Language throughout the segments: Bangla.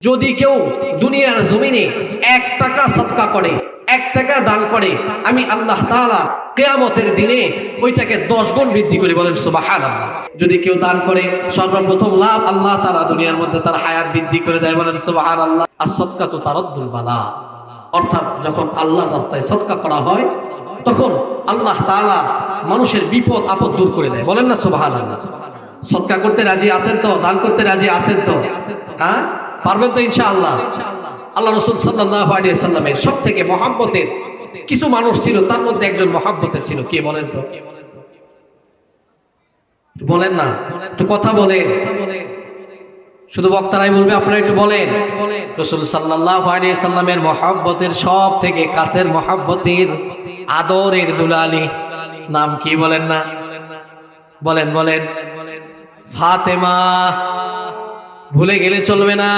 যদি কেউ দুনিয়ার জমিনে 1 টাকা সদকা করে, 1 টাকা দান করে, আমি আল্লাহ তাআলা কিয়ামতের দিনে ওইটাকে 10 গুণ বৃদ্ধি করে। বলেন সুবহানাল্লাহ। যদি কেউ দান করে, সর্বপ্রথম লাভ আল্লাহ তাআলা দুনিয়ার মধ্যে তার হায়াত বৃদ্ধি করে দেয়। বলেন সুবহানাল্লাহ। as-সাদকাতু তারাদ্দুল বালা, অর্থাৎ যখন আল্লাহর রাস্তায় সদকা করা হয় তখন আল্লাহ তাআলা মানুষের বিপদ আপদ দূর করে দেয়। বলেন না সুবহানাল্লাহ। সদকা করতে রাজি আছেন তো? দান করতে রাজি আছেন তো? হ্যাঁ, পারবেন তো ইনশাআল্লাহ। আল্লাহ রাসূল সাল্লাল্লাহু আলাইহি ওয়াসাল্লামের সবথেকে মহব্বতের কিছু মানুষ ছিল, তার মধ্যে একজন মহব্বতের ছিল। কে বলেন তো? বলেন না, একটু কথা বলেন। শুধু বক্তারাই বলবে, আপনারা একটু বলেন। রাসূল সাল্লাল্লাহু আলাইহি ওয়াসাল্লামের মহব্বতের সবথেকে কাছের মহব্বতের আদরের দুলালি নাম কি? বলেন না, বলেন বলেন। ফাতেমা। ভুলে গেলে চলবে না।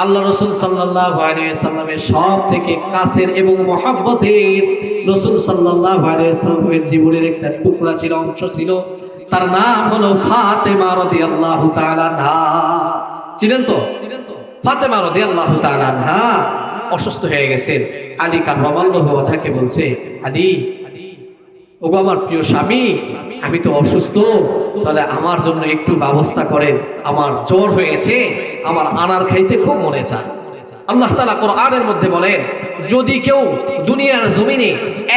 আল্লাহ রাসূল সাল্লাল্লাহু আলাইহি ওয়াসাল্লামের সবথেকে কাছের এবং মহব্বতের রাসূল সাল্লাল্লাহু আলাইহি ওয়াসাল্লামের জীবনের একটা টুকরা ছিল, অংশ ছিল, তার নাম হলো ফাতেমা রাদিয়াল্লাহু তাআলা আনহা। চিনেন তো? ফাতেমা রাদিয়াল্লাহু তাআলা আনহা অসুস্থ হয়ে গেছেন। আলী কাররামাল্লাহু ওয়াজহাকে বলছে, আলী, ওগো আমার প্রিয় স্বামী, আমি তো অসুস্থ, তাহলে আমার জন্য একটু ব্যবস্থা করেন, আমার জ্বর হয়েছে, আমার আনার খাইতে খুব মনে চায়। আল্লাহ তাআলা কোরআনের মধ্যে বলেন, যদি কেউ দুনিয়ার জমিনে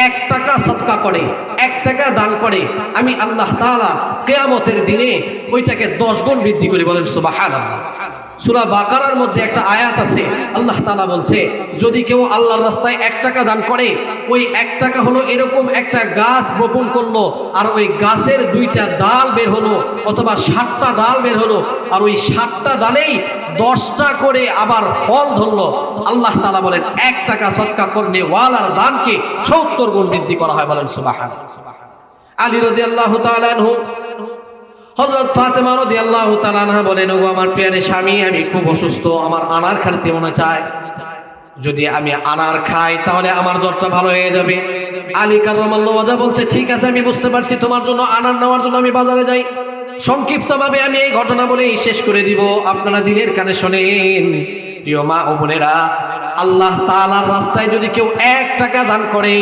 1 টাকা সদকা করে, 1 টাকা দান করে, আমি আল্লাহ তাআলা কিয়ামতের দিনে ওইটাকে 10 গুণ বৃদ্ধি করি। বলেন সুবহানাল্লাহ। সূরা বাকারার মধ্যে একটা আয়াত আছে, আল্লাহ তাআলা বলছে, যদি কেউ আল্লাহর রাস্তায় 1 টাকা দান করে, ওই 1 টাকা হলো এরকম একটা গাছ বপন করলো, আর ওই গাছের 2টা ডাল বের হলো, অথবা 7টা ডাল বের হলো, আর ওই 7টা ডালেই 10টা করে আবার ফল ধরলো। আল্লাহ তাআলা বলেন, 1 টাকা সদকা করলে ওয়ালার দানকে 70 গুণ বৃদ্ধি করা হয়। বলেন সুবহানাল্লাহ। আলী রাদিয়াল্লাহু তাআলা আনহু, হযরত ফাতেমা রাদিয়াল্লাহু তাআলা আনহা বলেন, ওগো আমার প্রিয় স্বামী, আমি খুব অসুস্থ, আমার আনার খাইতে মনে চায়, যদি আমি আনার খাই তাহলে আমার জ্বরটা ভালো হয়ে যাবে। আলী কাররামাল্লাহু ওয়াজহা বলছে, ঠিক আছে, আমি বুঝতে পারছি, তোমার জন্য আনার নেওয়ার জন্য আমি বাজারে যাই। সংক্ষিপ্তভাবে আমি এই ঘটনা বলেই শেষ করে দিব, আপনারা দিলের কানে শোনেন। প্রিয় মা ও বোনেরা, আল্লাহ তাআলার রাস্তায় যদি কেউ 1 টাকা দান করে,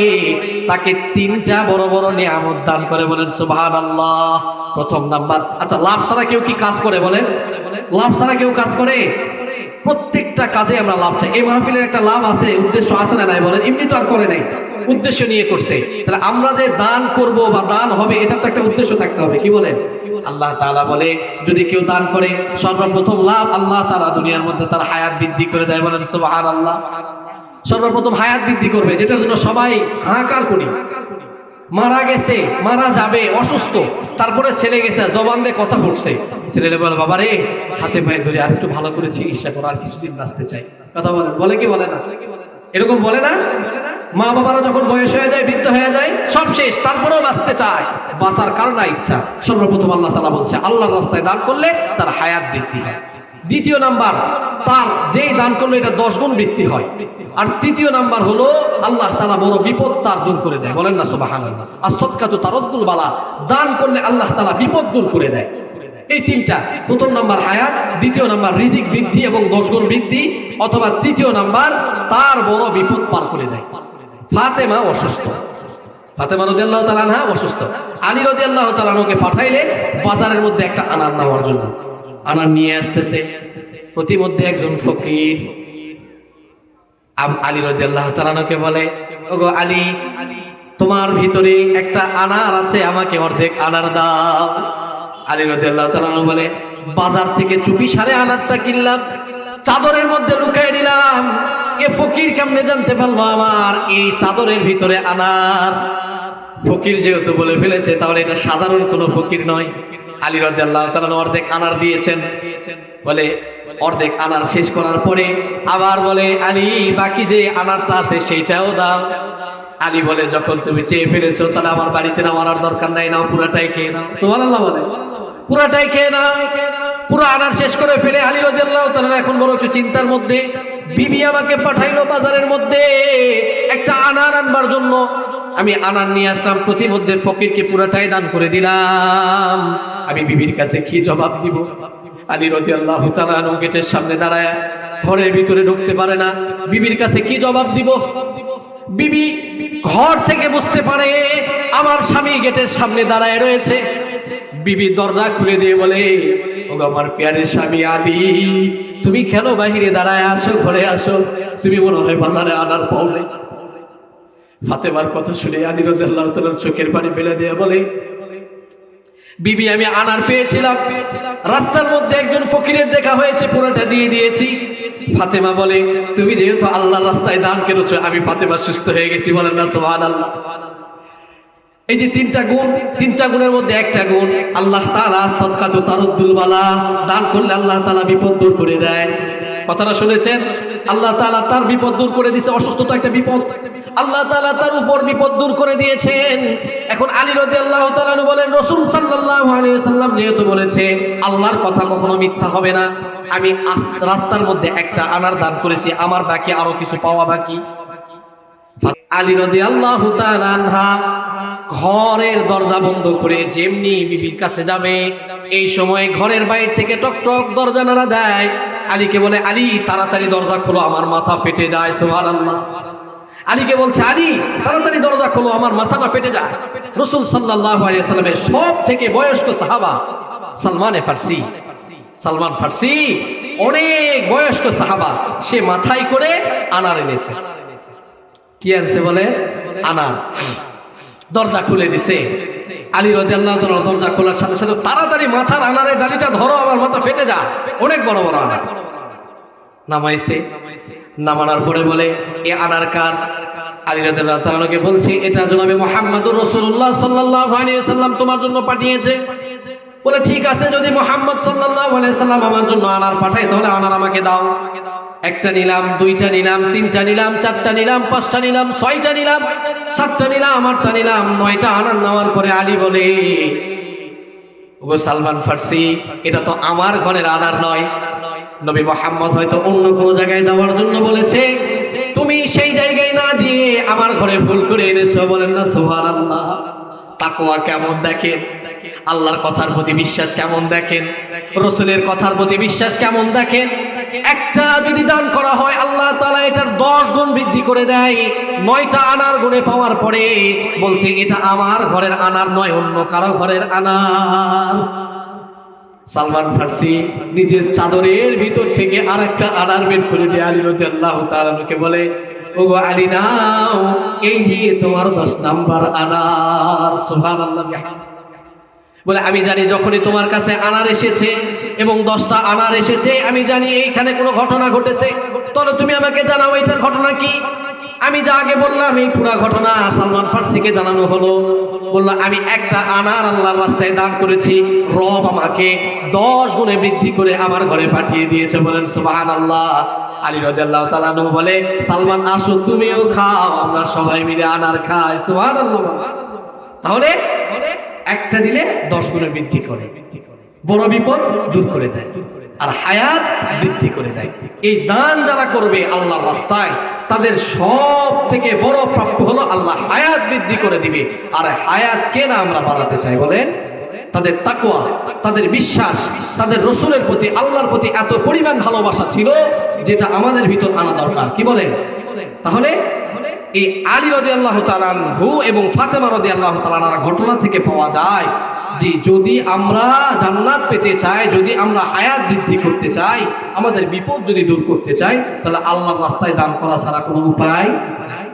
তাকে 3টা বড় বড় নিয়ামত দান করে। বলেন সুবহানাল্লাহ। প্রথম নাম্বার, আচ্ছা, লাভ ছাড়া কেউ কি কাজ করে? বলেন, লাভ ছাড়া কেউ কাজ করে? প্রত্যেকটা কাজে আমরা লাভ চাই। এই মাহফিলের একটা লাভ আছে, উদ্দেশ্য আছে না নাই? বলেন, এমনি তো আর করে নাই, উদ্দেশ্য নিয়ে করছে। তাহলে আমরা যে দান করব বা দান হবে, এটার তো একটা উদ্দেশ্য থাকতে হবে। কি বলেন? আল্লাহ তাআলা বলে, যদি কেউ দান করে, সর্বপ্রথম লাভ আল্লাহ তাআলা দুনিয়ার মধ্যে তার হায়াত বৃদ্ধি করে দেয়। বলেন সুবহানাল্লাহ। সর্বপ্রথম হায়াত বৃদ্ধি করবে, যেটার জন্য সবাই হাহাকার করি। মারা গেছে, মারা যাবে, অসুস্থ, তারপরে ছেলে গেছে, জবান দিয়ে কথা ফুটছে, ছেলেরা বলে, বাবা রে, হাতে পায়ে ধরে আর একটু ভালো করে চিকিৎসা করো, আর কিছুদিন বাঁচতে চাই। কথা বলেন, বলে কি বলে না? এরকম বলে না? মা বাবারা যখন বয়স হয়ে যায়, বৃদ্ধ হয়ে যায়, সব শেষ, তারপরেও বাঁচতে চায়, বাঁচার কারণ ইচ্ছা। সর্বপ্রথম আল্লাহ তাআলা বলছে, আল্লাহর রাস্তায় দান করলে তার হায়াত বৃদ্ধি হয়। দ্বিতীয় নাম্বার, তার যেই দান করলো এটা 10 গুণ বৃদ্ধি হয়। আর তৃতীয় নাম্বার হলো, আল্লাহ তাআলা বড় বিপদ তার দূর করে দেয়। বলেন না সুবহানাল্লাহ। as-সাদকাতু তারাদ্দুল বালা, দান করলে আল্লাহ তাআলা বিপদ দূর করে দেয়। এই 3টা, প্রথম নাম্বার হায়াত, দ্বিতীয় নাম্বার রিজিক বৃদ্ধি এবং 10 গুণ বৃদ্ধি, অথবা তৃতীয় নাম্বার তার বড় বিপদ পার করে দেয়। ফাতেমা অসুস্থ, ফাতেমা রাদিয়াল্লাহু তাআলা আনহা অসুস্থ। আলী রাদিয়াল্লাহু তাআলা আনহুকে পাঠাইলেন বাজারের মধ্যে একটা আনার নেওয়ার জন্য। আনার নিয়ে আসতেছে, প্রতিমধ্যে একজন ফকির আলী রাদিয়াল্লাহু তাআলা আনহুকে বলে, ওগো আলী, তোমার ভিতরে একটা আনার আছে, আমাকে অর্ধেক আনার দাও। আলী রাদিয়াল্লাহু তাআলা আনহু বলে, বাজার থেকে চুপি সারে আনারটা কিনলাম, চাদরের মধ্যে লুকাই দিলাম, এ ফকির কেমনে জানতে পারলো আমার এই চাদরের ভিতরে আনার? ফকির যেহেতু বলে ফেলেছে, তাহলে এটা সাধারণ কোনো ফকির নয়। আলী রাদিয়াল্লাহু তাআলা অর্ধেক আনার দিয়েছেন। বলে, অর্ধেক আনার শেষ করার পরে আবার বলে, আলী, বাকি যে আনারটা আছে সেইটাও দাও। আলী বলে, যখন তুমি চেয়ে ফেলেছো, তাহলে আমার বাড়িতে নাও, আর দরকার নাই, নাও, পুরাটাই খেয়ে নাও। সুবহানাল্লাহ বলে, পুরাটাই খেয়ে নাও। পুরো আনার শেষ করে ফেলে আলী রাদিয়াল্লাহু তাআলা এখন বড় একটু চিন্তার মধ্যে। বিবি আমাকে পাঠাইলো বাজারের মধ্যে একটা আনার আনবার জন্য, আমি আনার নিয়ে আসলাম, প্রতিমধ্যে ফকিরকে পুরাটাই দান করে দিলাম। আমি বিবির কাছে কি জবাব দিব? আলী রাদিয়াল্লাহু তাআলা গেটের সামনে দাঁড়ায় ঘরের ভিতরে ঢুকতে পারে না। বিবির কাছে কি জবাব দিব? বিবি ঘর থেকে বুঝতে পারে আমার স্বামী গেটের সামনে দাঁড়ায় রয়েছে। বিবি দরজা খুলে দিয়ে বলে, ও আমার প্যারে স্বামী আলী, তুমি কেন বাহিরে দাঁড়ায় আসো, ঘরে আসো, তুমি মনে হয় বাজারে আনার পাও নাই। ফাতেমার কথা শুনে আলী রাদিয়াল্লাহু তাআলা চোখের পানি ফেলে দিয়ে বলে, বিবি আমি আনার পেয়েছিলাম, রাস্তার মধ্যে একজন ফকিরের দেখা হয়েছে, পুরোটা দিয়ে দিয়েছি। ফাতেমা বলে, তুমি যেহেতু আল্লাহর রাস্তায় দান করেছো, আমি ফাতেমা সুস্থ হয়ে গেছি। বলেন না সুবহানাল্লাহ। এই যে তিনটা গুণের মধ্যে একটা গুণ, আল্লাহ তাআলা সাদকাতু তারুদ্দুল বালা, দান করলে আল্লাহ তাআলা বিপদ দূর করে দেয়। কথাটা শুনেছেন? আল্লাহ তাআলা তার বিপদ দূর করে দিয়েছে। অসুস্থতা একটা বিপদ, আল্লাহ তাআলা তার উপর বিপদ দূর করে দিয়েছেন। এখন আলী রাদিয়াল্লাহু তাআলা বলেন, রাসূল সাল্লাল্লাহু আলাইহি ওয়াসাল্লাম যেহেতু বলেছে আল্লাহর কথা কখনো মিথ্যা হবে না, আমি রাস্তার মধ্যে একটা আনার দান করেছি, আমার বাকি আরো কিছু পাওয়া বাকি। আলী রাদিয়াল্লাহু তাআলা আনহা ঘরের দরজা বন্ধ করে যেমনি বিবির কাছে যাবে, এই সময় ঘরের বাইরে থেকে টক টক দরজা নাড়া দেয়। আলীকে বলে, আলী তাড়াতাড়ি দরজা খোলো, আমার মাথা ফেটে যায়। সুবহানাল্লাহ। আলীকে বলছে, আলী তাড়াতাড়ি দরজা খোলো, আমার মাথাটা ফেটে যায়। রাসূল সাল্লাল্লাহু আলাইহি ওয়াসাল্লামের সব থেকে বয়স্ক সাহাবা সালমান ফারসি, অনেক বয়স্ক সাহাবা, সে মাথায় করে আনার এনেছে। কি আনছে বলে? আনার। দরজা খুলে দিছে। আলী রাদিয়াল্লাহু তাআলা দরজা খোলার সাথে সাথে তাড়াতাড়ি মাথার আনারের ডালিটা ধরো, আমার মাথা ফেটে যায়। অনেক বড় বড় আনার নামাইছে। নামানোর পরে বলে, এ আনার কার? আলী রাদিয়াল্লাহু তাআলাকে বলছে, এটা জনাবে মুহাম্মদুর রাসূলুল্লাহ সাল্লাল্লাহু আলাইহি ওয়াসাল্লাম তোমার জন্য পাঠিয়েছে। বলে, ঠিক আছে, যদি মুহাম্মদ সাল্লাল্লাহু আলাইহি ওয়াসাল্লাম আমার জন্য আনার পাঠায়, তাহলে আনার আমাকে দাও। একটা নিলাম, দুইটা নিলাম, তিনটা নিলাম, চারটা নিলাম, পাঁচটা নিলাম, ছয়টা নিলাম, সাতটা নিলাম, আটটা নিলাম, 9টা আনার নেওয়ার পরে আলী বলে, ওগো সালমান ফারসি, এটা তো আমার ঘরের আনার নয়, নবী মুহাম্মদ হয়তো অন্য কোনো জায়গায় দেওয়ার জন্য বলেছে, তুমি সেই জায়গায় না দিয়ে আমার ঘরে ভুল করে এনেছো। বলেন না সুবহানাল্লাহ। তাকওয়া কেমন দেখেন, আল্লাহর কথার প্রতি বিশ্বাস কেমন দেখেন, রাসূলের কথার প্রতি বিশ্বাস কেমন দেখেন। একটা যদি দান করা হয়, আল্লাহ তাআলা এটার 10 গুণ বৃদ্ধি করে দেয়। 9টা আনার গুণে পাওয়ার পরে বলছে, এটা আমার ঘরের আনার নয়, অন্য কারো ঘরের আনার। সালমান ফারসি নিজের চাদরের ভিতর থেকে আরেকটা আনার বের করে দিয়ে আলী রাদিয়াল্লাহু তাআলাকে বলে, ওগো আলী নাও, এই যে তোমার 10 নাম্বার আনার। সুবহানাল্লাহ। বলে, আমি জানি যখনই তোমার কাছে আনার এসেছে এবং 10টা আনার এসেছে, আমি জানি এইখানে কোনো ঘটনা ঘটেছে, তাহলে তুমি আমাকে জানাও এটার ঘটনা কি। আমি যা আগে বললাম এই পুরা ঘটনা সালমান ফারসিকে জানানো হলো। বলল, আমি একটা আনার আল্লাহর রাস্তায় দান করেছি, রব আমাকে 10 গুণে বৃদ্ধি করে আমার ঘরে পাঠিয়ে দিয়েছে। বলেন সুবহানাল্লাহ। আলী রাদিয়াল্লাহু তাআলা বলে, সালমান আসো, তুমিও খাও, আমরা সবাই মিলে আনার খাই। সুবহানাল্লাহ। তাহলে একটা দিলে 10 গুণে বৃদ্ধি করে, বড় বিপদ দূর করে দেয়, আর হায়াত বৃদ্ধি করে দেয়। এই দান যারা করবে আল্লাহর রাস্তায়, তাদের সব থেকে বড় প্রাপ্য হলো আল্লাহ হায়াত বৃদ্ধি করে দিবে। আর হায়াত কে না আমরা বাড়াতে চাই বলেন? তাদের তাকওয়া, তাদের বিশ্বাস, তাদের রাসূলের প্রতি, আল্লাহর প্রতি এত পরিমাণ ভালোবাসা ছিল, যেটা আমাদের ভিতর আনা দরকার। কি বলেন? তাহলে এই আলী রাদিয়াল্লাহু তাআলা আনহু এবং ফাতেমা রাদিয়াল্লাহু তাআলা আনহার ঘটনা থেকে পাওয়া যায় যে যদি আমরা জান্নাত পেতে চাই, যদি আমরা হায়াত বৃদ্ধি করতে চাই, আমাদের বিপদ যদি দূর করতে চাই, তাহলে আল্লাহর রাস্তায় দান করা ছাড়া কোনো উপায় নাই।